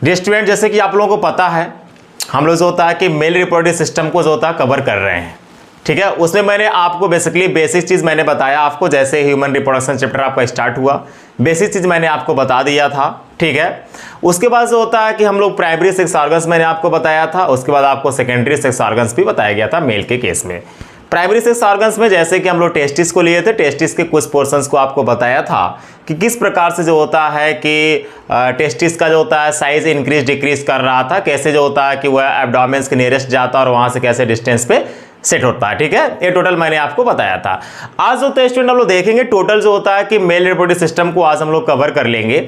Student जैसे कि आप लोगों को पता है हम लोग जो होता है कि मेल रिप्रोडक्टिव सिस्टम को जो होता है कवर कर रहे हैं, ठीक है। उसमें मैंने आपको बेसिकली बेसिक चीज़ मैंने बताया आपको, जैसे ह्यूमन रिप्रोडक्शन चैप्टर आपका स्टार्ट हुआ, बेसिक चीज़ मैंने आपको बता दिया था, ठीक है। उसके बाद जो होता है कि हम लोग प्राइमरी सेक्स ऑर्गन्स मैंने आपको बताया था, उसके बाद आपको सेकेंडरी सेक्स ऑर्गन्स भी बताया गया था मेल के केस में। प्राइमरी सेक्स ऑर्गन्स में जैसे कि हम लोग टेस्टिस को लिए थे, टेस्टिस के कुछ पोर्शंस को आपको बताया था कि किस प्रकार से जो होता है कि टेस्टिस का जो होता है साइज इंक्रीज डिक्रीज कर रहा था, कैसे जो होता है कि वह एब्डोमेन के नियरेस्ट जाता है और वहां से कैसे डिस्टेंस पे सेट होता है, ठीक है। ये टोटल मैंने आपको बताया था। आज जो होता स्टूडेंट हम लोग देखेंगे टोटल जो होता है कि मेल रिप्रोडक्टिव सिस्टम को आज हम लोग कवर कर लेंगे।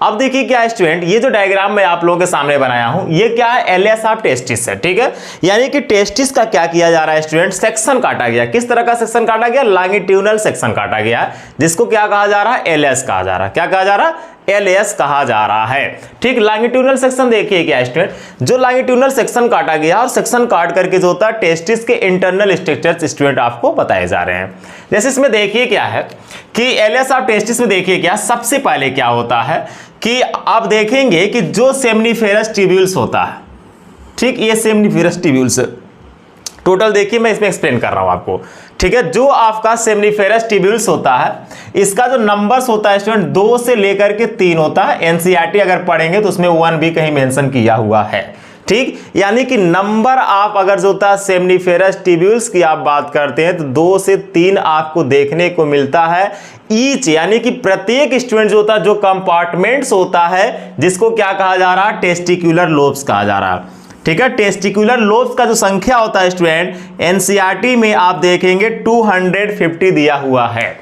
अब देखिए क्या है स्टूडेंट, ये जो डायग्राम मैं आप लोगों के सामने बनाया हूं ये क्या है, एलियास ऑफ टेस्टिस है, ठीक है। यानी कि टेस्टिस का क्या किया जा रहा है स्टूडेंट, सेक्शन काटा गया। किस तरह का सेक्शन काटा गया, लॉन्गिट्यूडनल सेक्शन काटा गया, जिसको क्या कहा जा रहा है, एलियास कहा जा रहा है। क्या कहा जा रहा है, एलियास कहा जा रहा है, ठीक। लॉन्गिट्यूडनल सेक्शन देखिए क्या स्टूडेंट, जो लॉन्गिट्यूडनल सेक्शन काटा गया और सेक्शन काट करके जो होता है टेस्टिस के इंटरनल स्ट्रक्चर्स स्टूडेंट आपको बताए जा रहे हैं। जैसे इसमें देखिए क्या है कि एलियास ऑफ टेस्टिस में देखिए क्या, सबसे पहले क्या होता है कि आप देखेंगे कि जो सेमनीफेरस ट्यूब्यूल्स होता है, ठीक, ये सेमनीफेरस ट्यूब्यूल्स टोटल देखिए मैं इसमें एक्सप्लेन कर रहा हूं आपको, ठीक है। जो आपका सेमनीफेरस ट्यूब्यूल्स होता है इसका जो नंबर्स होता है स्टूडेंट 2 से लेकर के 3 होता है। एनसीईआरटी अगर पढ़ेंगे तो उसमें 1 भी कहीं मेंशन किया हुआ है, ठीक। यानी कि नंबर आप अगर जो होता है सेमनीफेरस ट्यूब्यूल्स की आप बात करते हैं तो 2 से 3 आपको देखने को मिलता है ईच, यानी कि प्रत्येक स्टूडेंट जो होता है, जो कंपार्टमेंट्स होता है जिसको क्या कहा जा रहा है, टेस्टिकुलर लोब्स कहा जा रहा है, ठीक है। टेस्टिकुलर लोब्स का जो संख्या होता है स्टूडेंट एनसीईआरटी में आप देखेंगे 250 दिया हुआ है।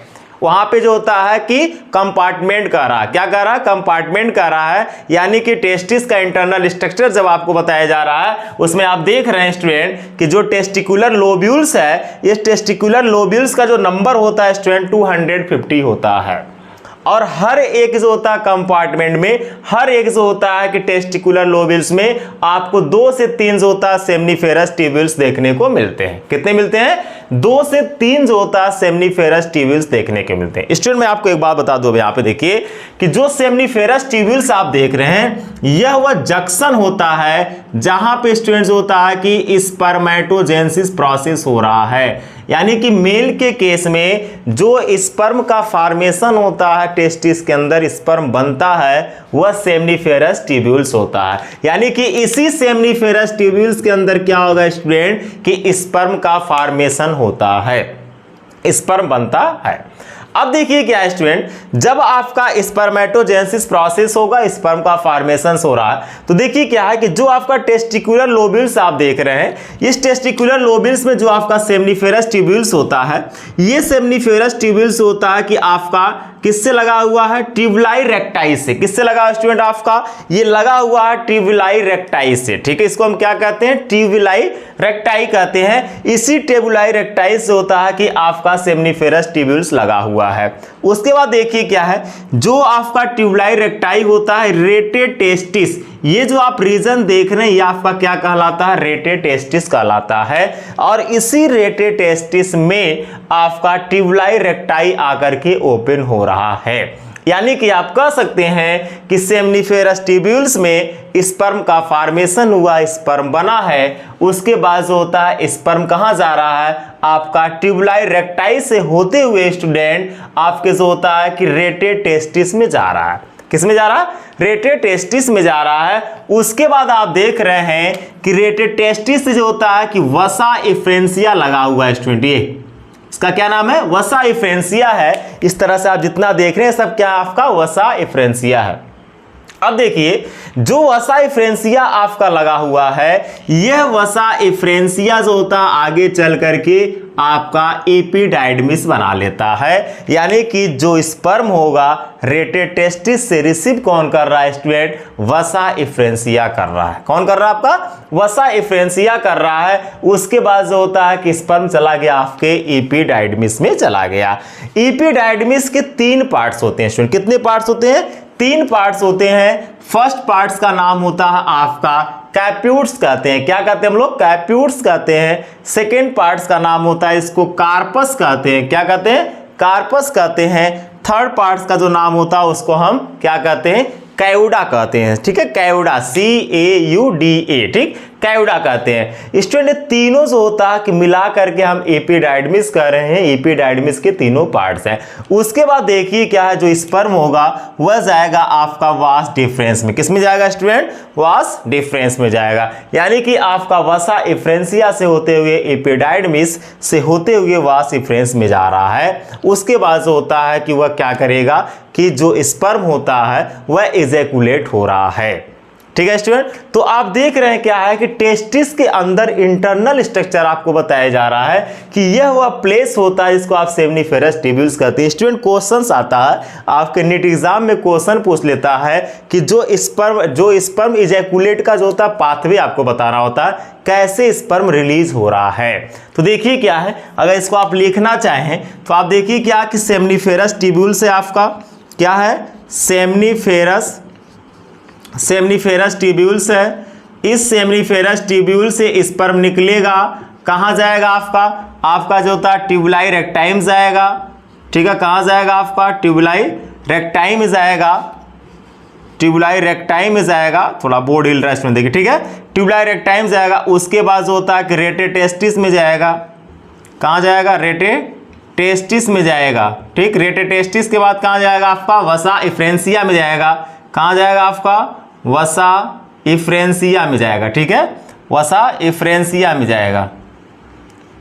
वहां पे जो होता है कि कंपार्टमेंट कह रहा है, क्या कह रहा है, कंपार्टमेंट कह रहा है। यानी कि टेस्टिस का इंटरनल स्ट्रक्चर जब आपको बताया जा रहा है उसमें आप देख रहे हैं स्टूडेंट कि जो टेस्टिकुलर लोब्यूल्स है, ये टेस्टिकुलर लोब्यूल्स का जो नंबर होता है स्टूडेंट 250 होता है। और हर एक जो होता है कंपार्टमेंट में, हर एक जो होता है कि टेस्टिकुलर लोब्यूल्स में आपको 2 से 3 जो होता है सेमनीफेरस ट्यूब्यूल्स देखने को मिलते हैं। कितने मिलते हैं, 2 से 3 जो होता है सेमनीफेरस ट्यूब्यूल्स देखने को मिलते हैं। स्टूडेंट मैं आपको एक बात बता दूं, यहाँ पे देखिए कि जो सेमनीफेरस ट्यूब्यूल्स आप देख रहे हैं यह वह जंक्शन होता है जहां पे स्टूडेंट जो होता है कि स्पर्मेटोजेनेसिस प्रोसेस हो रहा है। यानी कि मेल के केस में जो स्पर्म का फॉर्मेशन होता है, टेस्टिस के अंदर स्पर्म बनता है, वह सेमनीफेरस ट्यूब्यूल्स होता है। यानी कि इसी सेमनीफेरस ट्यूब्यूल्स के अंदर क्या होगा स्टूडेंट कि स्पर्म का फॉर्मेशन होता है, स्पर्म बनता है। अब देखिए क्या है स्टूडेंट, जब आपका स्पर्मेटोजेनेसिस प्रोसेस होगा, स्पर्म का फॉर्मेशन हो रहा है, तो देखिए क्या है कि जो आपका टेस्टिकुलर लोब्यूल्स आप देख रहे हैं, इस टेस्टिकुलर लोब्यूल्स में जो आपका सेमनीफेरस ट्यूब्यूल्स होता है, ये सेमनीफेरस ट्यूब्यूल्स होता है कि आपका किससे लगा हुआ है, ट्यूबुलाई रेक्टाई से। किससे लगा है स्टूडेंट, आपका ये लगा हुआ है ट्यूबुलाई रेक्टाई से, ठीक है। इसको हम क्या कहते हैं, ट्यूबुलाई रेक्टाई कहते हैं। इसी ट्यूबुलाई रेक्टाई से होता है कि आपका सेमनीफेरस ट्यूब्यूल्स लगा हुआ है। उसके बाद देखिए क्या है, जो आपका ट्यूबुलाई रेक्टाई होता है, रेटेड टेस्टिस, ये जो आप रीजन देख रहे हैं ये आपका क्या कहलाता है, रेटेड टेस्टिस कहलाता है। और इसी रेटेड टेस्टिस में आपका ट्यूबुलाई रेक्टाई आकर के ओपन हो रहा है। यानी कि आप कह सकते हैं कि सेमनीफेरस ट्यूब्यूल्स में स्पर्म का फॉर्मेशन हुआ, स्पर्म बना है, उसके बाद जो होता है स्पर्म कहां जा रहा है, आपका ट्यूबुलाई रेक्टाई से होते हुए स्टूडेंट आपके जो होता है कि रेटेड टेस्टिस में जा रहा है। किस में जा रहा है, रेटेड टेस्टिस में जा रहा है। उसके बाद आप देख रहे हैं कि रेटेड टेस्टिस जो होता है कि वसा इफ्रेंसिया लगा हुआ है स्टूडेंट, ये इसका क्या नाम है, वसा इफ्रेंसिया है। इस तरह से आप जितना देख रहे हैं सब क्या आपका वसा इफ्रेंसिया है। अब देखिए जो वसा इफ्रेंसिया आपका लगा हुआ है, यह वसा इफ्रेंसिया जो होता है आगे चल करके आपका एपिडाइडमिस बना लेता है। यानी कि जो स्पर्म होगा रेटेड टेस्टिस से रिसीव कौन कर रहा है स्टूडेंट, वसा इफ्रेंसिया कर रहा है। कौन कर रहा है, आपका वसा इफ्रेंसिया कर रहा है। उसके बाद जो होता है कि स्पर्म चला गया आपके एपिडाइडमिस में चला गया। एपिडाइडमिस के 3 पार्ट्स होते हैं स्टूडेंट। कितने पार्ट्स होते हैं, 3 पार्ट्स होते हैं। फर्स्ट पार्ट्स का नाम होता है आपका कैप्यूट्स कहते हैं। क्या कहते हैं हम लोग, कैप्यूट्स कहते हैं। सेकेंड पार्ट्स का नाम होता है इसको कार्पस कहते हैं। क्या कहते हैं, कार्पस कहते हैं। थर्ड पार्ट्स का जो नाम होता है उसको हम क्या कहते हैं, कैउडा कहते हैं, ठीक है, कैउडा, CAUDA, ठीक, कैउडा कहते हैं। स्टूडेंट तीनों जो होता है कि मिला करके हम एपिडाइडमिस कह रहे हैं, एपिडाइडमिस के तीनों पार्ट्स हैं। उसके बाद देखिए क्या है, जो स्पर्म होगा वह जाएगा आपका वास डिफरेंस में। किस में जाएगा स्टूडेंट? वास डिफरेंस में जाएगा, यानी कि आपका वसा इफ्रेंसिया से होते हुए एपिडाइडमिस से होते हुए वास इफ्रेंस में जा रहा है। उसके बाद जो होता है कि वह क्या करेगा कि जो स्पर्म होता है वह इजैकुलेट हो रहा है। ठीक है स्टूडेंट, तो आप देख रहे हैं क्या है कि टेस्टिस के अंदर इंटरनल स्ट्रक्चर आपको बताया जा रहा है कि यह वह प्लेस होता है जिसको आप सेमनीफेरस ट्यूब्यूल्स कहते हैं। स्टूडेंट क्वेश्चंस आता है आपके नीट एग्जाम में, क्वेश्चन पूछ लेता है कि जो स्पर्म इजैकुलेट का जो होता है पाथवे आपको बताना होता है, कैसे स्पर्म रिलीज हो रहा है। तो देखिए क्या है, अगर इसको आप लिखना चाहें तो आप देखिए क्या कि सेमनीफेरस ट्यूब्यूल से आपका क्या है, सेमनीफेरस ट्यूब्यूल्स है। इस सेमनीफेरस ट्यूब्यूल से स्पर्म निकलेगा, कहाँ जाएगा आपका जो होता है ट्यूबुलाई रेक्टाइम जाएगा, ठीक है, कहाँ जाएगा आपका ट्यूबुलाई रेक्टाइम में जाएगा, थोड़ा बोर्ड हिल रहा है इसमें देखिए, ठीक है, ट्यूबुलाई रेक्टाइम जाएगा। उसके बाद जो होता है कि रेटेटेस्टिस में जाएगा, कहाँ जाएगा, रेटेटेस्टिस में जाएगा, ठीक, रेटेटेस्टिस के बाद कहाँ जाएगा आपका वसा इफ्रेंसिया में जाएगा, कहाँ जाएगा आपका वसा इफ्रेंसिया में जाएगा, ठीक है, वसा इफ्रेंसिया में जाएगा,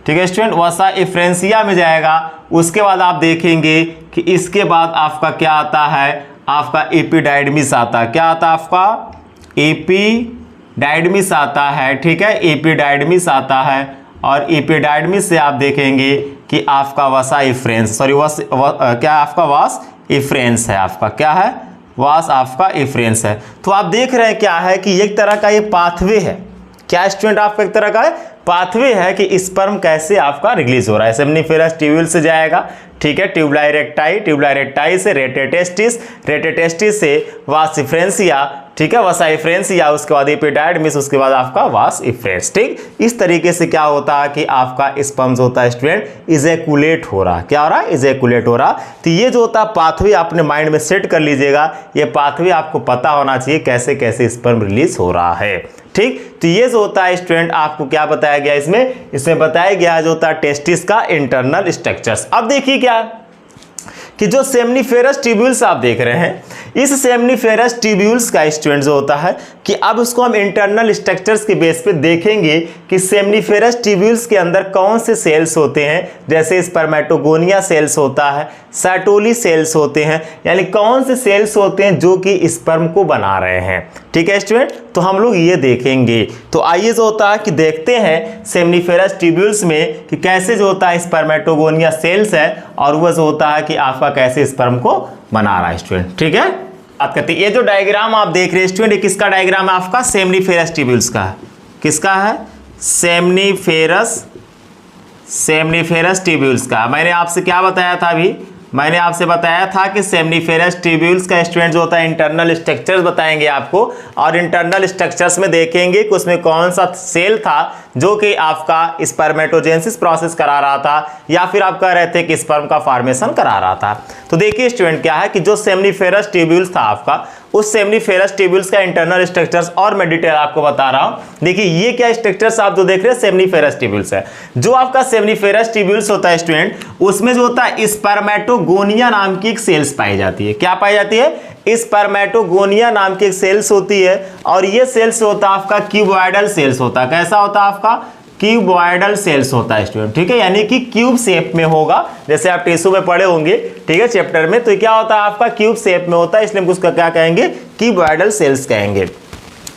ठीक है स्टूडेंट, वसा इफ्रेंसिया में जाएगा। उसके बाद आप देखेंगे कि इसके बाद आपका क्या आता है, आपका एपिडाइडमिस आता है, क्या आता है आपका एपिडाइडमिस आता है, ठीक है, एपिडाइडमिस आता है। और एपिडाइडमिस से आप देखेंगे कि आपका वसा इफ्रेंस, क्या आपका वास इफ्रेंस है, आपका क्या है, वास आपका इफ्रेंस है। तो आप देख रहे हैं क्या है कि एक तरह का ये पाथवे है, क्या स्टूडेंट आपका एक तरह का पाथवे है कि स्पर्म कैसे आपका रिलीज हो रहा है। सेमनीफेरस ट्यूब्यूल से जाएगा, ठीक है, ट्यूबुलाई रेक्टाई से रेटेटेस्टिस से वास इफ्रेंसिया, ठीक है, वसा इफ्रेंसिया, उसके बाद एपिडाइडमिस, उसके बाद आपका वास इफ्रेंस, ठीक। इस तरीके से क्या होता है कि आपका स्पर्म होता है स्टूडेंट इजैकुलेट हो रहा है, क्या हो रहा है, इजैकुलेट हो रहा। तो ये जो होता है पाथवे अपने माइंड में सेट कर लीजिएगा, ये पाथवे आपको पता होना चाहिए कैसे कैसे स्पर्म रिलीज हो रहा है, ठीक। तो ये जो होता है स्टूडेंट आपको क्या बताया गया, इसमें बताया गया जो होता है टेस्टिस का इंटरनल स्ट्रक्चर्स। अब देखिए क्या कि जो सेमनीफेरस ट्यूब्यूल्स आप देख रहे हैं, इस सेमनीफेरस ट्यूब्यूल्स का स्टूडेंट जो होता है कि अब उसको हम इंटरनल स्ट्रक्चर्स के बेस पे देखेंगे कि सेमनीफेरस ट्यूब्यूल्स के अंदर कौन से सेल्स होते हैं। जैसे स्पर्मेटोगोनिया सेल्स होता है, सैटोली सेल्स होते हैं, यानी कौन से सेल्स होते हैं जो कि स्पर्म को बना रहे हैं, ठीक है स्टूडेंट। तो हम लोग ये देखेंगे। तो आइए जो होता है कि देखते हैं सेमनीफेरस ट्यूब्यूल्स में कि कैसे जो होता है स्पर्मेटोगोनिया सेल्स है और वह जो होता है कि आपका कैसे स्पर्म को बना रहा है स्टूडेंट, ठीक है। बात करते हैं, ये जो डायग्राम आप देख रहे हैं स्टूडेंट, ये किसका डायग्राम है आपका, सेमनीफेरस ट्यूब्यूल्स का है। किसका है, सेमनीफेरस ट्यूब्यूल्स का। मैंने आपसे क्या बताया था अभी, मैंने आपसे बताया था कि सेमनीफेरस ट्यूब्यूल्स का स्टूडेंट जो होता है इंटरनल स्ट्रक्चर्स बताएंगे आपको, और इंटरनल स्ट्रक्चर्स में देखेंगे कि उसमें कौन सा सेल था जो कि आपका स्पर्मेटोजेनेसिस प्रोसेस करा रहा था, या फिर आप कह रहे थे कि स्पर्म का फॉर्मेशन करा रहा था। तो देखिए स्टूडेंट क्या है कि जो सेमनीफेरस ट्यूब्यूल्स था आपका, उस सेमनीफेरस ट्यूब्यूल्स का इंटरनल स्ट्रक्चर्स और मैं डिटेल आपको बता रहा हूं। देखिए ये क्या स्ट्रक्चर्स आप जो देख रहे हैं सेमनीफेरस ट्यूब्यूल्स है। जो आपका सेमनीफेरस ट्यूब्यूल्स होता है स्टूडेंट, उसमें जो होता है स्पर्मेटोगोनिया नाम की एक सेल्स पाई जाती है। क्या पाई जाती है, स्पर्मेटोगोनिया नाम की एक सेल्स होती है, और ये सेल्स होता है आपका क्यूबॉइडल सेल्स होता है। कैसा होता है आपका, क्यूबॉइडल सेल्स होता है स्टूडेंट, ठीक है, यानी कि क्यूब शेप में होगा, जैसे आप टिश्यू में पढ़े होंगे, ठीक है, चैप्टर में। तो क्या होता है आपका क्यूब शेप में होता है, इसलिए हम उसका क्या कहेंगे, क्यूबॉइडल सेल्स कहेंगे।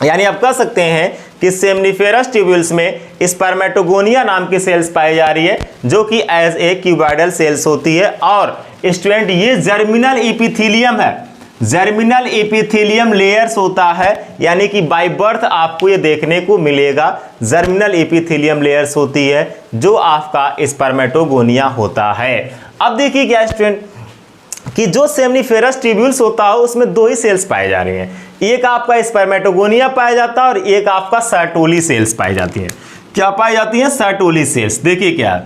यानी आप कह सकते हैं कि सेमनीफेरस ट्यूब्यूल्स में स्पर्मेटोगोनिया नाम की सेल्स पाई जा रही है, जो कि एज ए क्यूबॉइडल सेल्स होती है। और स्टूडेंट ये जर्मिनल एपिथेलियम है, जर्मिनल एपिथेलियम लेयर्स होता है, यानी कि बाय बर्थ आपको ये देखने को मिलेगा, जर्मिनल एपिथेलियम लेयर्स होती है जो आपका स्पर्मेटोगोनिया होता है। अब देखिए क्या स्टूडेंट कि जो सेमनीफेरस ट्यूब्यूल्स होता है उसमें दो ही सेल्स पाए जा रही हैं, एक आपका स्पर्मेटोगोनिया पाया जाता है और एक आपका सैटोली सेल्स पाई जाती है। क्या पाई जाती है, सैटोली सेल्स। देखिए क्या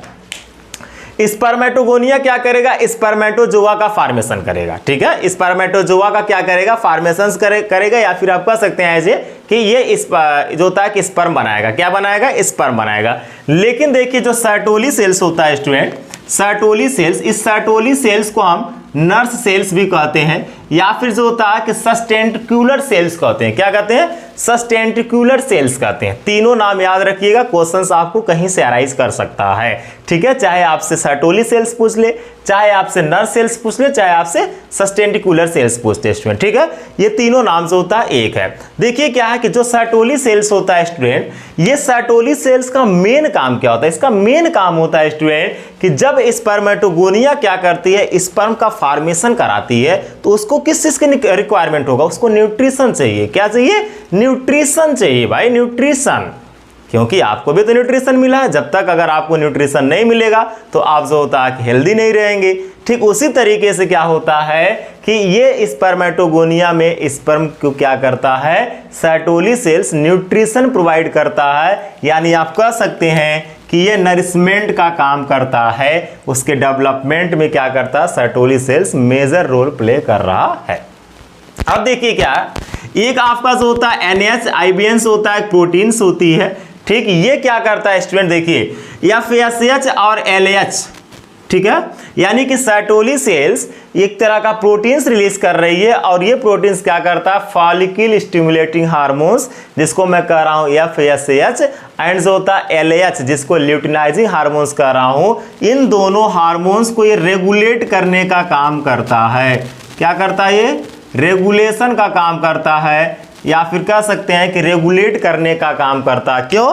स्पर्मेटोगोनिया क्या करेगा, स्पर्मेटोजोआ का फॉर्मेशन करेगा। ठीक है, स्पर्मेटोजोआ का क्या करेगा, फॉर्मेशन करेगा, या फिर आप कह सकते हैं ऐसे कि ये जो होता है कि स्पर्म बनाएगा। क्या बनाएगा, स्पर्म बनाएगा। लेकिन देखिए जो सर्टोली सेल्स होता है स्टूडेंट, सर्टोली सेल्स, इस सर्टोली सेल्स को हम नर्स सेल्स भी कहते हैं, या फिर जो होता है कि सस्टेंटिकुलर सेल्स कहते हैं। क्या कहते हैं, सस्टेंटिकुलर सेल्स कहते हैं। तीनों नाम याद रखिएगा, क्वेश्चंस आपको कहीं से अराइज कर सकता है। ठीक है, चाहे आपसे सर्टोली सेल्स पूछ ले, चाहे आपसे नर्स सेल्स पूछ ले, चाहे आपसे सस्टेंटिकुलर सेल्स पूछते हैं स्टूडेंट। ठीक है, ये तीनों नाम से होता है एक है। देखिए क्या है कि जो सर्टोली सेल्स होता है स्टूडेंट, ये सर्टोली सेल्स का मेन काम क्या होता है, इसका मेन काम होता है स्टूडेंट कि जब स्पर्मेटोगोनिया क्या करती है, स्पर्म का फॉर्मेशन कराती है, तो उसको किस चीज की रिक्वायरमेंट होगा, उसको न्यूट्रिशन चाहिए। क्या चाहिए, न्यूट्रिशन चाहिए भाई, न्यूट्रिशन। क्योंकि आपको भी तो न्यूट्रिशन मिला है, जब तक अगर आपको न्यूट्रिशन नहीं मिलेगा तो आप जो होता है कि हेल्दी नहीं रहेंगे। ठीक उसी तरीके से क्या होता है कि ये स्पर्मेटोगोनिया में स्पर्म को क्या करता है, सर्टोली सेल्स न्यूट्रिशन प्रोवाइड करता है, यानी आप कह सकते हैं कि ये नरिशमेंट का काम करता है, उसके डेवलपमेंट में क्या करता है, Sertoli cells major role play कर रहा है। अब देखिए क्या, एक आपका जो होता है NH IBNs होता है, प्रोटीन्स होती है। ठीक, ये क्या करता है स्टूडेंट, देखिए FSH और LH। ठीक है, यानी कि सर्टोली सेल्स एक तरह का प्रोटीन्स रिलीज कर रही है, और ये प्रोटीन्स क्या करता है, फॉलिकल स्टिमुलेटिंग हार्मोन्स, जिसको मैं कह रहा हूं FSH, एंड जो होता है LH, जिसको ल्यूटिनाइजिंग हार्मोन्स कह रहा हूं। इन दोनों हार्मोन्स को ये रेगुलेट करने का काम करता है। क्या करता है, ये रेगुलेशन का काम करता है, या फिर कह सकते हैं कि रेगुलेट करने का काम करता है। क्यों,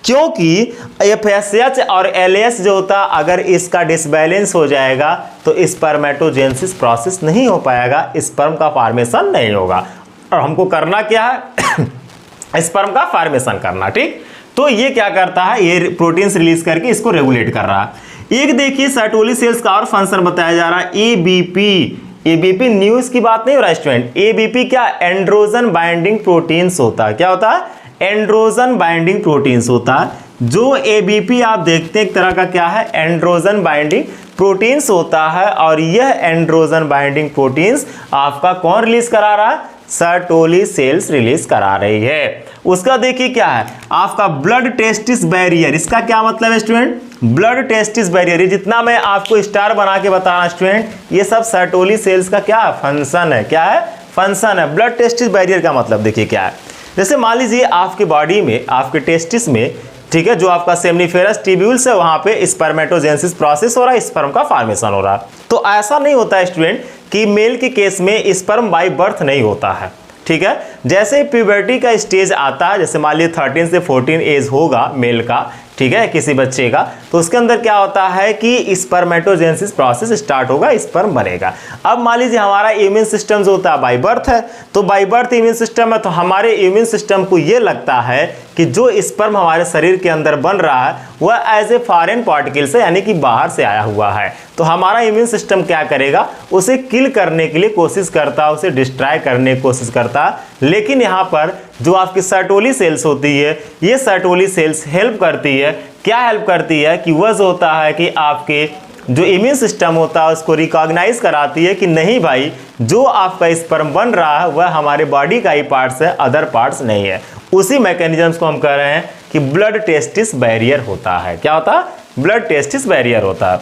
क्योंकि FSH और LH जो होता, अगर इसका डिसबैलेंस हो जाएगा तो स्पर्मेटोजेनेसिस प्रोसेस नहीं हो पाएगा, स्पर्म का फॉर्मेशन नहीं होगा। और हमको करना क्या है, स्पर्म का फॉर्मेशन करना। ठीक, तो ये क्या करता है, ये प्रोटीन्स रिलीज करके इसको रेगुलेट कर रहा है। एक देखिए सर्टोली सेल्स का और फंक्शन बताया जा रहा है, ABP। ABP न्यूज की बात नहीं हो रहा है स्टूडेंट, ABP क्या, एंड्रोजन बाइंडिंग प्रोटीन्स होता है। क्या होता है, एंड्रोजन बाइंडिंग प्रोटीन्स होता है। जो ABP आप देखते हैं एक तरह का क्या है, एंड्रोजन बाइंडिंग प्रोटीन्स होता है, और यह एंड्रोजन बाइंडिंग प्रोटीन्स आपका कौन रिलीज करा रहा है, सर्टोली सेल्स रिलीज करा रही है। उसका देखिए क्या है, आपका ब्लड टेस्टिस बैरियर। इसका क्या मतलब है स्टूडेंट, ब्लड टेस्टिस बैरियर। जितना मैं आपको स्टार बना के बता रहा स्टूडेंट, ये सब सर्टोली सेल्स का क्या फंक्शन है, क्या है, फंक्शन है। ब्लड टेस्टिस बैरियर का मतलब देखिए क्या है, जैसे मान लीजिए आपके बॉडी में, आपके टेस्टिस में, ठीक है, जो आपका सेमनीफेरस ट्यूब्यूल्स है, वहां पे स्पर्मेटोजेनेसिस प्रोसेस हो रहा है, स्पर्म का फॉर्मेशन हो रहा है। तो ऐसा नहीं होता है स्टूडेंट कि मेल के केस में स्पर्म बाय बर्थ नहीं होता है। ठीक है, जैसे प्यूबर्टी का स्टेज आता है, जैसे मान लीजिए 13 से 14 एज होगा मेल का, ठीक है, किसी बच्चे का, तो उसके अंदर क्या होता है कि स्पर्मेटोजेनेसिस प्रोसेस स्टार्ट होगा, स्पर्म बनेगा। अब मान लीजिए हमारा इम्यून सिस्टम जो होता है बाय बर्थ है, तो बाय बर्थ इम्यून सिस्टम है, तो हमारे इम्यून सिस्टम को ये लगता है कि जो स्पर्म हमारे शरीर के अंदर बन रहा है वह एज ए फॉरेन पार्टिकल से, यानी कि बाहर से आया हुआ है। तो हमारा इम्यून सिस्टम क्या करेगा, उसे किल करने के लिए कोशिश करता है, उसे डिस्ट्रॉय करने की कोशिश करता है। लेकिन यहाँ पर जो आपकी सर्टोली सेल्स होती है, ये सर्टोली सेल्स हेल्प करती है। क्या हेल्प करती है कि वह जो होता है कि आपके जो इम्यून सिस्टम होता है उसको रिकॉग्नाइज कराती है कि नहीं भाई, जो आपका स्पर्म बन रहा है वह हमारे बॉडी का ही पार्ट्स है, अदर पार्ट्स नहीं है। उसी मैकेनिज्म्स को हम कह रहे हैं कि ब्लड टेस्टिस बैरियर होता है। क्या होता है, ब्लड टेस्टिस बैरियर होता है।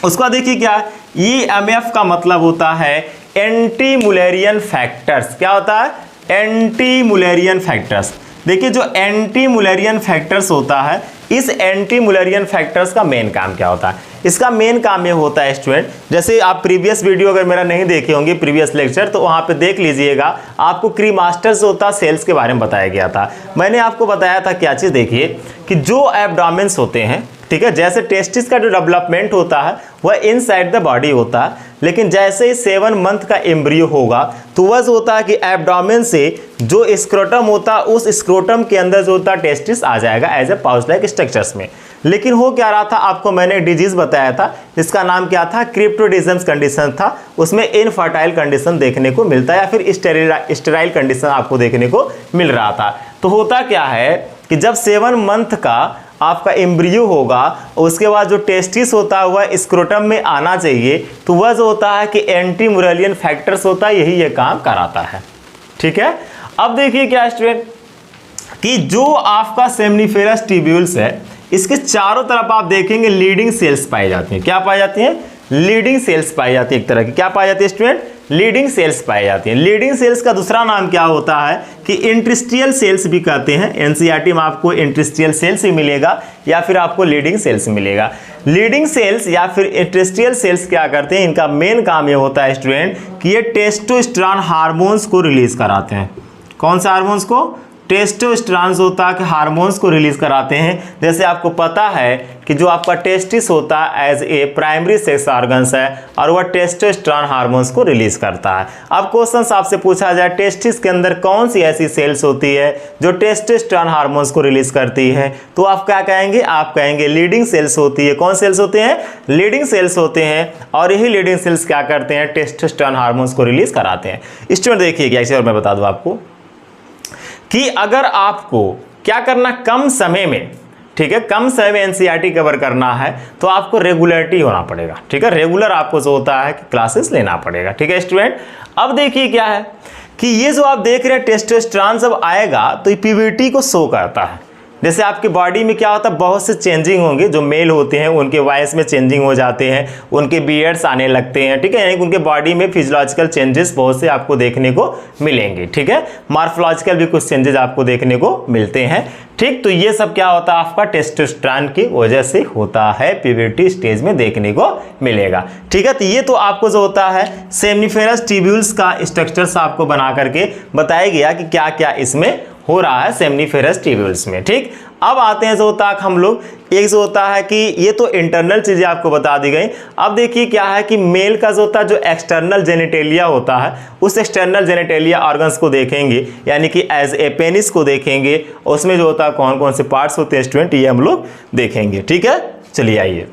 उसका देखिए क्या, EMF का मतलब होता है एंटी मुलेरियन फैक्टर्स। क्या होता है, एंटी मुलेरियन फैक्टर्स। देखिए जो एंटी मुलेरियन फैक्टर्स होता है, इस एंटी मुलेरियन फैक्टर्स का मेन काम क्या होता है, इसका मेन काम ये होता है स्टूडेंट, जैसे आप प्रीवियस वीडियो अगर मेरा नहीं देखे होंगे, प्रीवियस लेक्चर, तो वहाँ पे देख लीजिएगा, आपको क्रीमास्टर्स होता है सेल्स के बारे में बताया गया था। मैंने आपको बताया था क्या चीज़, देखिए कि जो एब्डोमेन्स होते हैं, ठीक है, जैसे टेस्टिस का जो डेवलपमेंट होता है वह इनसाइड द बॉडी होता है, लेकिन जैसे ही 7 मंथ का एम्ब्रियो होगा तो वह जो होता है कि एब्डोमेन से जो स्क्रोटम होता है, उस स्क्रोटम के अंदर जो होता है टेस्टिस आ जाएगा as a pouch like structures में। लेकिन हो क्या रहा था, आपको मैंने एक डिजीज बताया था, इसका नाम क्या था, क्रिप्टोडिज्म कंडीशन था। उसमें इनफर्टाइल कंडीशन देखने को मिलता है, या फिर स्टेराइल कंडीशन आपको देखने को मिल रहा था। तो होता क्या है कि जब 7 मंथ का आपका एम्ब्रियो होगा, उसके बाद जो टेस्टिस होता है वह स्क्रोटम में आना चाहिए, तो वह जो होता है कि एंटी मुरेलियन फैक्टर्स होता है, यही ये काम कराता है। ठीक है, अब देखिए क्या स्टूडेंट कि जो आपका सेमनीफेरस ट्यूब्यूल्स है, इसके चारों तरफ आप देखेंगे लीडिंग सेल्स पाई जाती हैं। क्या पाई जाती हैं? लीडिंग सेल्स पाई जाती है। एक तरह की क्या पाई जाती है स्टूडेंट? लीडिंग सेल्स पाई जाती हैं। लीडिंग सेल्स का दूसरा नाम क्या होता है कि इंटरस्टिशियल सेल्स भी कहते हैं। एनसीईआरटी में आपको इंटरस्टिशियल सेल्स ही मिलेगा या फिर आपको लीडिंग सेल्स मिलेगा। लीडिंग सेल्स या फिर इंटरस्टिशियल सेल्स क्या करते हैं, इनका मेन काम ये होता है स्टूडेंट कि ये टेस्टोस्टेरोन हार्मोन्स को रिलीज कराते हैं। कौन सा हार्मोन्स को? टेस्टोस्टेरोन होता है कि हार्मोन्स को रिलीज कराते हैं। जैसे आपको पता है कि जो आपका टेस्टिस होता है as a primary sex organs है और वह टेस्टोस्टेरोन हार्मोन्स को रिलीज करता है। अब क्वेश्चन आपसे पूछा जाए टेस्टिस के अंदर कौन सी ऐसी सेल्स होती है जो टेस्टोस्टेरोन हार्मोन्स को रिलीज करती है, तो आप क्या कहेंगे? आप कहेंगे लीडिंग सेल्स होती है। कौन सेल्स होते हैं? लीडिंग सेल्स होते हैं। और यही लीडिंग सेल्स क्या करते हैं? टेस्टोस्टेरोन हार्मोन्स को रिलीज कराते हैं। स्टूडेंट देखिए क्या, और मैं बता दूं आपको कि अगर आपको क्या करना कम समय में, ठीक है, कम समय में एनसीईआरटी कवर करना है तो आपको रेगुलरिटी होना पड़ेगा। ठीक है, रेगुलर आपको जो होता है कि क्लासेस लेना पड़ेगा। ठीक है स्टूडेंट, अब देखिए क्या है कि ये जो आप देख रहे हैं टेस्टोस्टेरोन जब आएगा तो ये प्यूबर्टी को शो करता है। जैसे आपकी बॉडी में क्या होता है, बहुत से चेंजिंग होंगे। जो मेल होते हैं उनके वॉइस में चेंजिंग हो जाते हैं, उनके बियर्ड्स आने लगते हैं। ठीक है, यानी कि उनके बॉडी में फिजियोलॉजिकल चेंजेस बहुत से आपको देखने को मिलेंगे। ठीक है, मॉर्फोलॉजिकल भी कुछ चेंजेस आपको देखने को मिलते हैं। ठीक, तो ये सब क्या होता है आपका टेस्टोस्टेरोन की वजह से होता है, प्यूबर्टी स्टेज में देखने को मिलेगा। ठीक है, तो ये तो आपको जो होता है सेमनीफेरस ट्यूब्यूल्स का स्ट्रक्चर्स आपको बना करके बताया गया कि क्या क्या इसमें हो रहा है सेमनीफेरस ट्यूब्यूल्स में। ठीक, अब आते हैं जो होता है हम लोग, एक जो होता है कि ये तो इंटरनल चीजें आपको बता दी गई। अब देखिए क्या है कि मेल का जो होता है, जो एक्सटर्नल जेनिटेलिया होता है, उस एक्सटर्नल जेनिटेलिया ऑर्गन्स को देखेंगे, यानी कि एज ए पेनिस को देखेंगे। उसमें जो होता है कौन कौन से पार्ट्स होते हैं स्टूडेंट, ये हम लोग देखेंगे। ठीक है, चलिए आइए।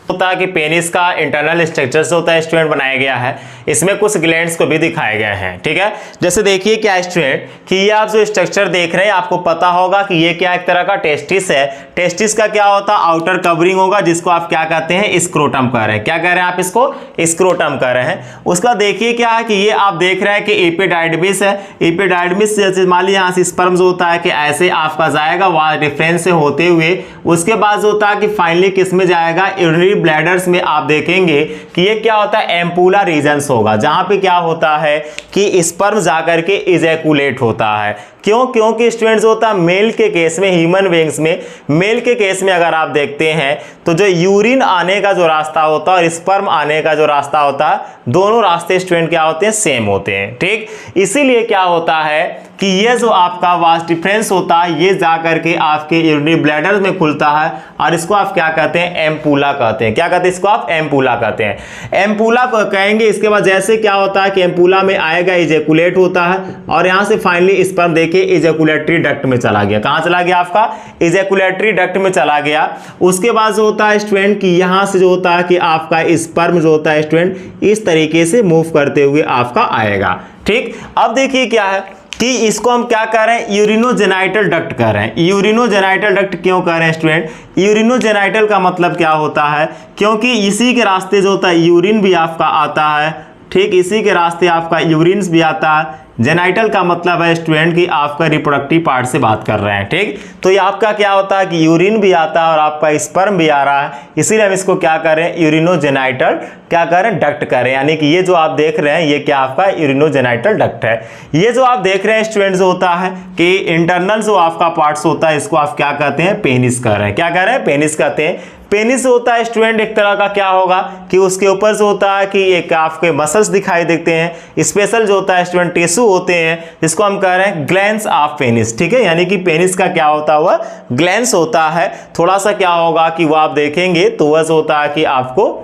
होता है कि पेनिस का इंटरनल स्ट्रक्चर से होता है स्टूडेंट बनाया गया है। इसमें कुछ ग्लैंड्स को भी दिखाए गए हैं। ठीक है, जैसे देखिए क्या स्टूडेंट कि ये आप जो स्ट्रक्चर देख रहे हैं, आपको पता होगा कि ये क्या एक तरह का टेस्टिस है। टेस्टिस का क्या होता है? आउटर कवरिंग होगा, जिसको आप क्या कहते हैं? स्क्रोटम कह रहे हैं। क्या कह रहे हैं आप इसको? स्क्रोटम कह रहे हैं। उसका देखिए क्या है कि ये आप देख रहे हैं कि एपिडाइडमिस है। एपिडाइडमिस से मान लीजिए यहाँ से स्पर्म जो होता है कि ऐसे आपका जाएगा वहाँ डिफरेंस से होते हुए, उसके बाद जो होता है कि फाइनली किस में जाएगा? यूरिनरी ब्लैडर्स में। आप देखेंगे कि ये क्या होता है? एम्पूला रीजन्स होगा, जहां पे क्या होता है कि स्पर्म जाकर के इजैकुलेट होता है। क्यों? क्योंकि स्टूडेंट्स होता है मेल के केस में, ह्यूमन बीइंग्स में, मेल के केस में अगर आप देखते हैं तो जो यूरिन आने का जो रास्ता होता है और स्पर्म आने का जो रास्ता होता है, दोनों रास्ते स्टूडेंट क्या होते हैं? सेम होते हैं। ठीक, इसीलिए क्या होता है कि ये जो आपका वास्ट डिफरेंस होता है, ये जाकर के आपके यूरिनरी ब्लैडर में खुलता है और इसको आप क्या कहते हैं? एम्पूला कहते हैं। क्या कहते हैं इसको? आप एम्पूला कहते हैं। एम्पूला को कहेंगे। इसके बाद जैसे क्या होता है कि एम्पूला में आएगा, इजैकुलेट होता है और यहां से फाइनली स्पर्म देखिए इजैकुलेटरी डक्ट में चला गया। कहां चला गया? आपका इजैकुलेटरी डक्ट में चला गया। उसके बाद जो होता है स्टूडेंट कि यहां से जो होता है कि आपका स्पर्म जो होता है स्टूडेंट इस तरीके से मूव करते हुए आपका आएगा। ठीक, अब देखिए क्या है कि इसको हम क्या कह रहे हैं? यूरिनोजेनाइटल डक्ट कह रहे हैं। यूरिनोजेनाइटल डक्ट क्यों कह रहे हैं स्टूडेंट? यूरिनोजेनाइटल का मतलब क्या होता है? क्योंकि इसी के रास्ते जो होता है यूरिन भी आपका आता है। ठीक, इसी के रास्ते आपका यूरिन भी आता है। जेनाइटल का मतलब है स्टूडेंट कि आपका रिप्रोडक्टिव पार्ट से बात कर रहे हैं। ठीक, तो ये आपका क्या होता है कि यूरिन भी आता है और आपका स्पर्म भी आ रहा है, इसीलिए हम इसको क्या कर रहे हैं? यूरिनोजेनाइटल क्या कर रहे हैं? डक्ट कर रहे हैं। यानी कि ये जो आप देख रहे हैं ये क्या आपका यूरिनोजेनाइटल डक्ट है। ये जो आप देख रहे हैं स्टूडेंट जो होता है कि इंटरनल जो आपका पार्ट्स होता है, इसको आप क्या कहते हैं? पेनिस कह रहे हैं। क्या कह रहे हैं? पेनिस कहते हैं। पेनिस होता है स्टूडेंट एक तरह का क्या होगा कि उसके ऊपर जो होता है कि एक आपके मसल्स दिखाई देते हैं, स्पेशल जो होता है स्टूडेंट टिश्यू होते हैं, जिसको हम कह रहे हैं ग्लैंड्स ऑफ पेनिस। ठीक है, यानी कि पेनिस का क्या होता है? वह ग्लैंड्स होता है। थोड़ा सा क्या होगा कि वो आप देखेंगे तो वह होता है कि आपको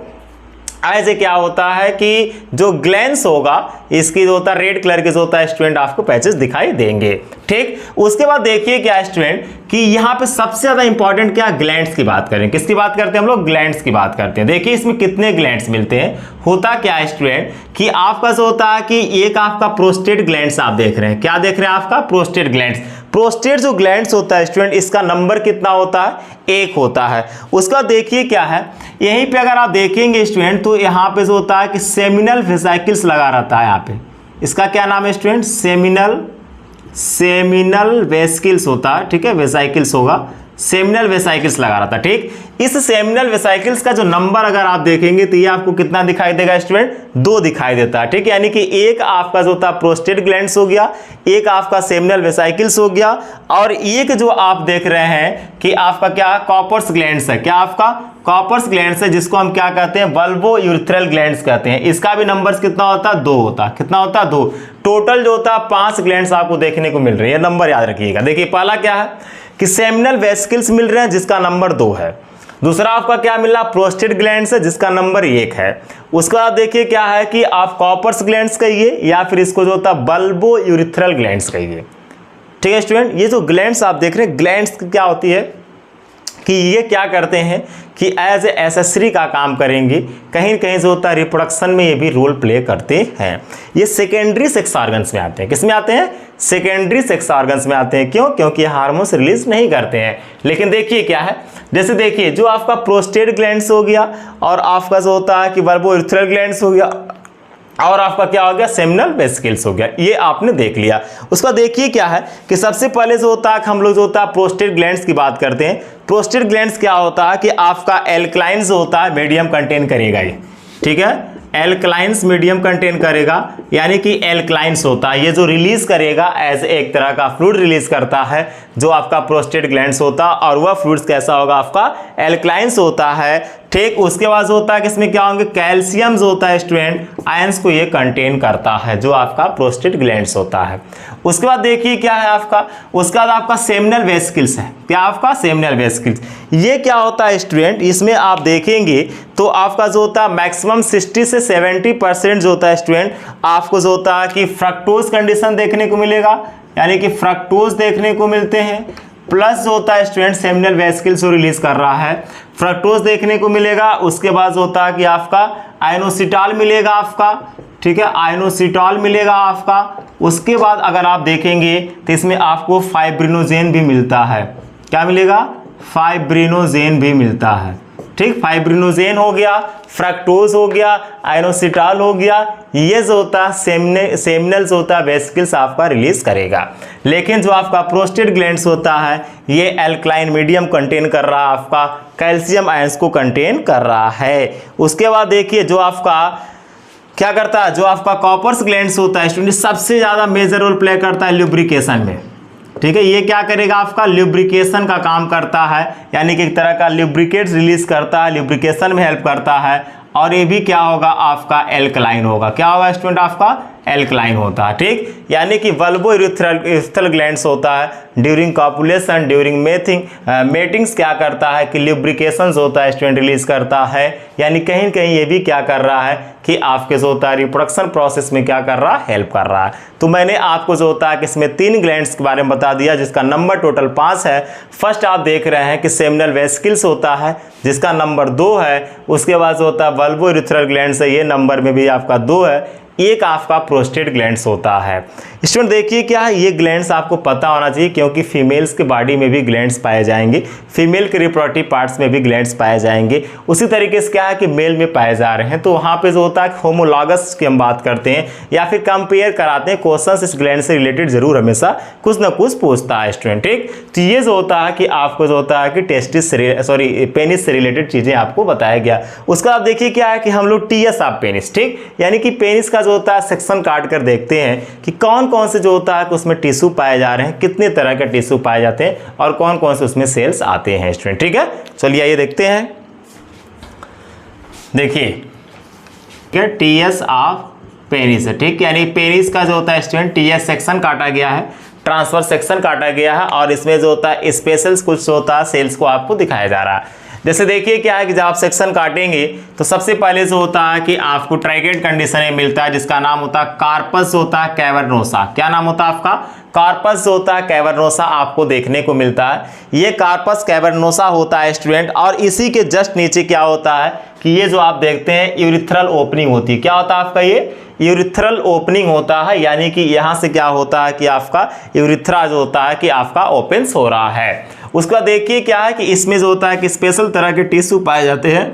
ऐसे क्या होता है कि जो ग्लैंड्स होगा इसकी जो होता है रेड कलर के जो होता है स्टूडेंट आपको पैचेस दिखाई देंगे। ठीक, उसके बाद देखिए क्या स्टूडेंट कि यहाँ पे सबसे ज्यादा इंपॉर्टेंट क्या? ग्लैंड्स की बात करें। किसकी बात करते हैं हम लोग? ग्लैंड्स की बात करते हैं। देखिए इसमें कितने ग्लैंड्स मिलते हैं। होता क्या है स्टूडेंट कि आपका जो होता है कि एक आपका प्रोस्टेट ग्लैंड्स आप देख रहे हैं। क्या देख रहे हैं? आपका प्रोस्टेट ग्लैंड्स। प्रोस्टेट जो ग्लैंड्स होता है स्टूडेंट, इसका नंबर कितना होता है? 1 होता है। उसका देखिए क्या है, यहीं पे अगर आप देखेंगे स्टूडेंट तो यहाँ पे जो होता है कि सेमिनल वेसिकल्स लगा रहता है यहाँ पे। इसका क्या नाम है स्टूडेंट? सेमिनल वेसिकल्स होता है, ठीक है, वेसिकल्स होगा, सेमिनल वेसिकल्स लगा रहा था, ठीक। इस सेमिनल वेसिकल्स का जो नंबर अगर आप देखेंगे तो ये आपको कितना दिखाई देगा स्टूडेंट? 2 दिखाई देता है, ठीक। यानी कि एक आपका जो होता है प्रोस्टेट ग्लैंड्स हो गया, एक आपका सेमिनल वेसिकल्स हो गया, और एक जो आप देख रहे हैं कि आपका क्या कॉपर्स ग्लैंड्स है। क्या आपका कॉपर्स ग्लैंड्स है, जिसको हम क्या कहते हैं? बल्बो यूरिथ्रल ग्लैंड्स कहते हैं। इसका भी नंबर कितना होता है? 2 होता है। कितना होता है? 2। टोटल जो होता है 5 ग्लैंड्स आपको देखने को मिल रही है। नंबर याद रखिएगा। देखिए पहला क्या है कि सेमिनल वेसिकल्स मिल रहे हैं जिसका नंबर 2 है। दूसरा आपका क्या मिला? प्रोस्टेट ग्लैंड्स है जिसका नंबर 1 है। उसके बाद देखिए क्या है कि आप कॉपर्स ग्लैंड्स कहिए या फिर इसको जो होता है बल्बो यूरिथ्रल ग्लैंड्स कहिए, ठीक है स्टूडेंट। ये जो ग्लैंड्स आप देख रहे हैं, ग्लैंड्स क्या होती है कि ये क्या करते हैं कि एज ए एसेसरी का काम करेंगे, कहीं कहीं जो होता है रिप्रोडक्शन में ये भी रोल प्ले करते हैं। ये सेकेंडरी सेक्स ऑर्गन्स में आते हैं। किस में आते हैं? सेकेंडरी सेक्स ऑर्गन्स में आते हैं। क्यों? क्योंकि हार्मोन्स रिलीज नहीं करते हैं। लेकिन देखिए क्या है, जैसे देखिए जो आपका प्रोस्टेट ग्लैंड्स हो गया और आपका जो होता है कि बल्बो यूरिथ्रल ग्लैंड्स हो गया और आपका क्या हो गया? सेमिनल वेसिकल्स हो गया। ये आपने देख लिया। उसका देखिए क्या है कि सबसे पहले जो होता है हम लोग जो होता है प्रोस्टेट ग्लैंड्स की बात करते हैं। प्रोस्टेट ग्लैंड्स क्या होता है कि आपका एल्कलाइंस होता है मीडियम कंटेन करेगा ये, ठीक है। एल्कलाइंस मीडियम कंटेन करेगा, यानी कि एल्कलाइंस होता है ये जो रिलीज करेगा एज एक तरह का फ्लूइड रिलीज करता है जो आपका प्रोस्टेट ग्लैंड्स होता है, और वह फ्लूइड्स कैसा होगा? आपका एल्कलाइंस होता है, ठीक। उसके बाद होता है कि इसमें क्या होंगे? कैल्शियम जो होता है स्टूडेंट, आयंस को ये कंटेन करता है जो आपका प्रोस्टेट ग्लैंड्स होता है। उसके बाद देखिए क्या है आपका, उसके बाद आपका सेमिनल वेसिकल्स है। क्या आपका? Seminal vesicles. ये क्या होता है स्टूडेंट? इसमें आप देखेंगे तो आपका जो होता है मैक्सिमम 60 से 70% जो होता है स्टूडेंट, आपको जो होता है कि फ्रक्टोज कंडीशन देखने को मिलेगा, यानी कि फ्रक्टोज देखने को मिलते हैं, प्लस जो होता है स्टूडेंट सेमिनल वेसिकल्स जो रिलीज कर रहा है, फ्रक्टोज देखने को मिलेगा। उसके बाद होता है कि आपका आइनोसिटॉल मिलेगा आपका, ठीक है, आइनोसिटॉल मिलेगा आपका। उसके बाद अगर आप देखेंगे तो इसमें आपको फाइब्रिनोजेन भी मिलता है। क्या मिलेगा? फाइब्रिनोजेन भी मिलता है, ठीक। फाइब्रिनोजेन हो गया, फ्रक्टोज हो गया, आइनोसिटॉल हो गया। ये जो होता है सेमिनल जो होता है वेसिकल्स आपका रिलीज करेगा। लेकिन जो आपका प्रोस्टेट ग्लैंड्स होता है ये एल्कलाइन मीडियम कंटेन कर रहा है, आपका कैल्शियम आयंस को कंटेन कर रहा है। उसके बाद देखिए जो आपका क्या करता है, जो आपका कॉपर्स ग्लैंड्स होता है स्टूडेंट, सबसे ज्यादा मेजर रोल प्ले करता है ल्यूब्रिकेशन में, ठीक है। ये क्या करेगा? आपका ल्यूब्रिकेशन का काम करता है, यानी कि एक तरह का ल्यूब्रिकेट रिलीज करता है, ल्यूब्रिकेशन में हेल्प करता है। और ये भी क्या होगा? आपका एल्कलाइन होगा। क्या होगा स्टूडेंट? आपका एल्कलाइन होता है, ठीक। यानी कि बल्बो यूरिथ्रल ग्लैंड्स होता है ड्यूरिंग कॉपुलेशन, ड्यूरिंग मेटिंग्स क्या करता है कि ल्यूब्रिकेशन होता है स्टूडेंट रिलीज करता है। यानी कहीं कहीं ये भी क्या कर रहा है कि आपके जो होता है रिप्रोडक्शन प्रोसेस में क्या कर रहा है? हेल्प कर रहा है। तो मैंने आपको जो होता है कि इसमें 3 ग्लैंड्स के बारे में बता दिया जिसका नंबर टोटल 5 है। फर्स्ट आप देख रहे हैं कि सेमिनल वेसिकल्स होता है जिसका नंबर 2 है। उसके बाद जो होता है बल्बो यूरिथ्रल ग्लैंड्स है, ये नंबर में भी आपका 2 है। एक आपका प्रोस्टेट ग्लैंड्स होता है। स्टूडेंट देखिए क्या है, ये ग्लैंड्स आपको पता होना चाहिए क्योंकि फीमेल्स के बॉडी में भी ग्लैंड्स पाए जाएंगे, फीमेल के रिप्रोडक्टिव पार्ट्स में भी ग्लैंड्स पाए जाएंगे। उसी तरीके से क्या है कि मेल में पाए जा रहे हैं। तो वहाँ पे जो होता है होमोलॉगस की हम बात करते हैं या फिर कंपेयर कराते हैं। क्वेश्चन इस ग्लैंड से रिलेटेड जरूर हमेशा कुछ ना कुछ पूछता है स्टूडेंट, ठीक। तो ये जो होता है कि आपको जो होता है कि पेनिस से रिलेटेड चीजें आपको बताया गया। उसका आप देखिए क्या है कि हम लोग टीएस ऑफ पेनिस, ठीक, यानी कि पेनिस का जो होता है सेक्शन काट कर देखते हैं कि कौन कौन से जो होता है कि उसमें टिश्यू पाए जा रहे हैं, कितने तरह के टिश्यू पाए जाते हैं और कौन कौन से उसमें सेल्स आते हैं स्टूडेंट, ठीक है। चलिए आइए देखते हैं। देखिए टीएस ऑफ पेनिस है, ठीक, यानी पेनिस का जो होता है स्टूडेंट टीएस सेक्शन काटा गया है, ट्रांसफर सेक्शन काटा गया है और इसमें जो होता है स्पेशल कुछ होता है सेल्स को आपको दिखाया जा रहा है। जैसे देखिए क्या है कि जब आप सेक्शन काटेंगे तो सबसे पहले जो होता है कि आपको ट्राइगेट कंडीशन में मिलता है जिसका नाम होता है कार्पस होता है कैवर्नोसा। क्या नाम होता है आपका? कार्पस होता है कैवर्नोसा आपको देखने को मिलता है। ये कार्पस कैवर्नोसा होता है स्टूडेंट और इसी के जस्ट नीचे क्या होता है कि ये जो आप देखते हैं यूरिथ्रल ओपनिंग होती है। क्या होता है आपका ये यूरिथ्रल ओपनिंग होता है, यानी कि यहाँ से क्या होता है कि आपका यूरिथ्रा जो होता है कि आपका ओपन हो रहा है। उसका देखिए क्या है कि इसमें जो होता है कि स्पेशल तरह के टिश्यू पाए जाते हैं,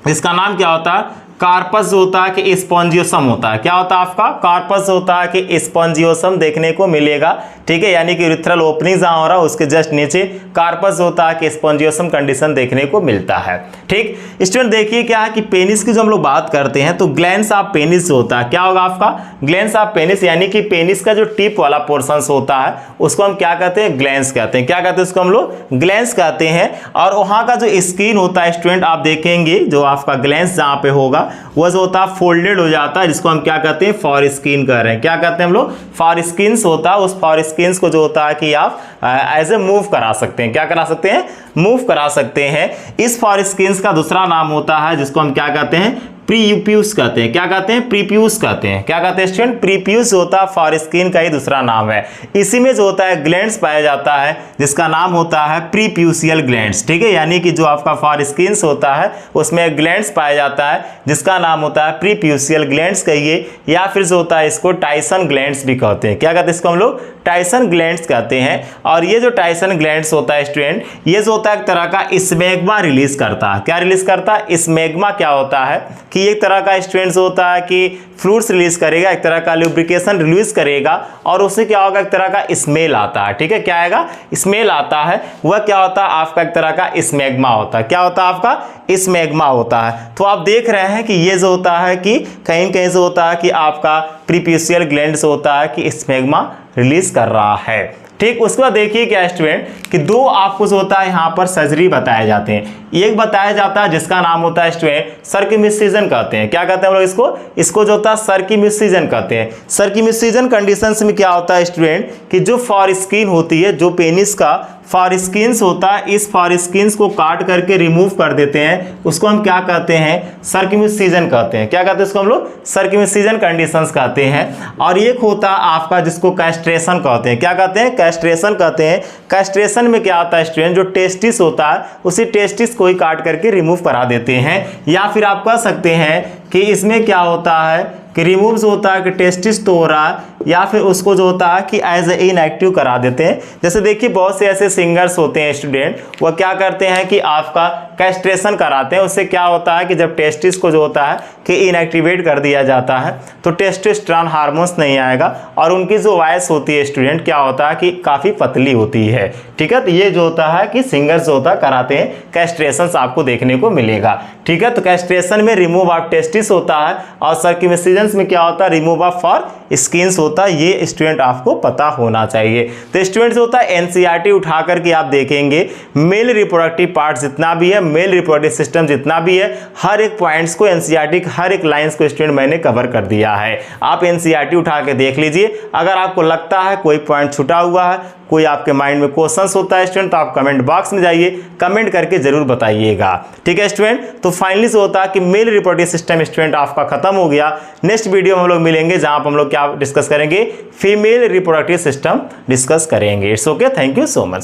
इसका नाम क्या होता है कार्पस जो होता है कि स्पॉन्जियोसम होता है। क्या होता है आपका कार्पस होता है कि स्पॉन्जियोसम देखने को मिलेगा, ठीक है, यानी कि यूरिथ्रल ओपनिंग जहां हो रहा है उसके जस्ट नीचे कार्पस होता है कि स्पॉन्जियोसम कंडीशन देखने को मिलता है। ठीक स्टूडेंट, देखिए क्या है कि पेनिस की जो हम लोग बात करते हैं तो ग्लैंड्स ऑफ पेनिस जो होता है, क्या होगा आपका ग्लैंड्स ऑफ पेनिस, यानी कि पेनिस का जो टिप वाला पोर्शन होता है उसको हम क्या कहते हैं ग्लैंड्स कहते हैं। क्या कहते हैं उसको हम लोग ग्लैंड्स कहते हैं। और वहां का जो स्किन होता है स्टूडेंट आप देखेंगे जो आपका ग्लैंड्स जहां पे होगा वह जो होता है फोल्डेड हो जाता है, जिसको हम क्या कहते हैं फॉर स्किन कह रहे हैं। क्या कहते हैं हम लोग फॉर स्किन्स होता है। उस फॉर स्किन्स को जो होता है कि आप एज ए मूव करा सकते हैं। क्या करा सकते हैं मूव करा सकते हैं। इस फॉर स्किन्स का दूसरा नाम होता है जिसको हम क्या कहते हैं प्रीप्यूस कहते हैं। क्या कहते हैं प्रीप्यूस कहते हैं। क्या कहते हैं स्टूडेंट प्रीप्यूस होता है फॉर स्किन का ही दूसरा नाम है। इसी में जो होता है ग्लैंड्स पाया जाता है जिसका नाम होता है प्रीप्यूसियल ग्लैंड्स, ठीक है, यानी कि जो आपका फॉर स्किन्स होता है उसमें ग्लैंड्स पाया जाता है जिसका नाम होता है प्रीप्यूसियल ग्लैंड्स कहिए, या फिर जो होता है इसको टाइसन ग्लैंड्स भी कहते हैं। क्या कहते हैं इसको हम लोग टाइसन ग्लैंड्स कहते हैं। और ये जो टाइसन ग्लैंड्स होता है स्टूडेंट, ये जो होता है एक तरह का स्मैग्मा रिलीज करता है। क्या रिलीज करता है स्मैग्मा। क्या होता है कि एक तरह का स्टूडेंट्स होता है कि फ्लूइड्स रिलीज करेगा, एक तरह का लुब्रिकेशन रिलीज करेगा और उससे क्या होगा एक तरह का स्मेल आता है, ठीक है, क्या आएगा स्मेल आता है। वह क्या होता है आपका एक तरह का स्मैग्मा होता है। क्या होता है आपका स्मैग्मा होता है। तो आप देख रहे हैं कि ये जो होता है कि कहीं कहीं से होता है कि आपका प्रीप्यूसियल ग्लैंड्स होता है कि स्मैग्मा रिलीज कर रहा है। ठीक, उसके बाद देखिए क्या स्टूडेंट कि दो आपको जो होता है यहाँ पर सर्जरी बताए जाते हैं। एक बताया जाता है जिसका नाम होता है स्टूडेंट सर्कमसिजन कहते हैं। क्या कहते हैं हम लोग इसको जो होता है सर्कमसिजन कहते हैं। सर्कमसिजन कंडीशंस में क्या होता है स्टूडेंट कि जो फॉर स्किन होती है, जो पेनिस का फॉर स्किन्स होता है, इस फॉर स्किन्स को काट करके रिमूव कर देते हैं, उसको हम क्या कहते हैं सर्कमसिजन कहते हैं। क्या कहते हैं इसको हम लोग सर्कमसिजन कंडीशंस कहते हैं। और एक होता है आपका जिसको कैस्ट्रेशन कहते हैं। क्या कहते हैं कैस्ट्रेशन कहते हैं। कैस्ट्रेशन में क्या होता है स्टूडेंट जो टेस्टिस होता है उसी टेस्टिस को ही काट करके रिमूव करा देते हैं। या फिर आप कह सकते हैं कि इसमें क्या होता है कि रिमूव जो होता है कि टेस्टिस तो हो रहा है, या फिर उसको जो होता है कि एज ए इनएक्टिव करा देते हैं। जैसे देखिए बहुत से ऐसे सिंगर्स होते हैं स्टूडेंट, वह क्या करते हैं कि आपका कैस्ट्रेशन कराते हैं। उससे क्या होता है कि जब टेस्टिस को जो होता है कि इनएक्टिवेट कर दिया जाता है तो टेस्टोस्टेरोन हार्मोन्स नहीं आएगा और उनकी जो वॉइस होती है स्टूडेंट क्या होता है कि काफ़ी पतली होती है। ठीक है, तो ये जो होता है कि सिंगर्स जो होता है कराते हैं कैस्ट्रेशन आपको देखने को मिलेगा। ठीक है, तो कैस्ट्रेशन में रिमूव ऑफ टेस्टिस होता है और सर्कमसिजन में क्या होता है रिमूव ऑफ फॉर स्किन्स होता है। ये स्टूडेंट आपको पता होना चाहिए। तो स्टूडेंट जो होता है एनसीईआरटी उठा करके आप देखेंगे मेल रिप्रोडक्टिव पार्ट जितना भी है, मेल रिप्रोडक्टिव सिस्टम जितना भी है, हर एक पॉइंट्स को एनसीईआरटी हर एक लाइंस को स्टूडेंट मैंने कवर कर दिया है। आप एनसीईआरटी उठा के देख लीजिए। अगर आपको लगता है कोई पॉइंट छूटा हुआ है, कोई आपके माइंड में क्वेश्चंस होता है स्टूडेंट, तो आप कमेंट बॉक्स में जाइए, कमेंट करके जरूर बताइएगा। ठीक है स्टूडेंट, तो फाइनली से होता है कि मेल रिप्रोडक्टिव सिस्टम स्टूडेंट आपका खत्म हो गया। नेक्स्ट वीडियो में हम लोग मिलेंगे जहां पर हम लोग क्या डिस्कस करेंगे फीमेल रिप्रोडक्टिव सिस्टम डिस्कस करेंगे। It's okay, thank you so much.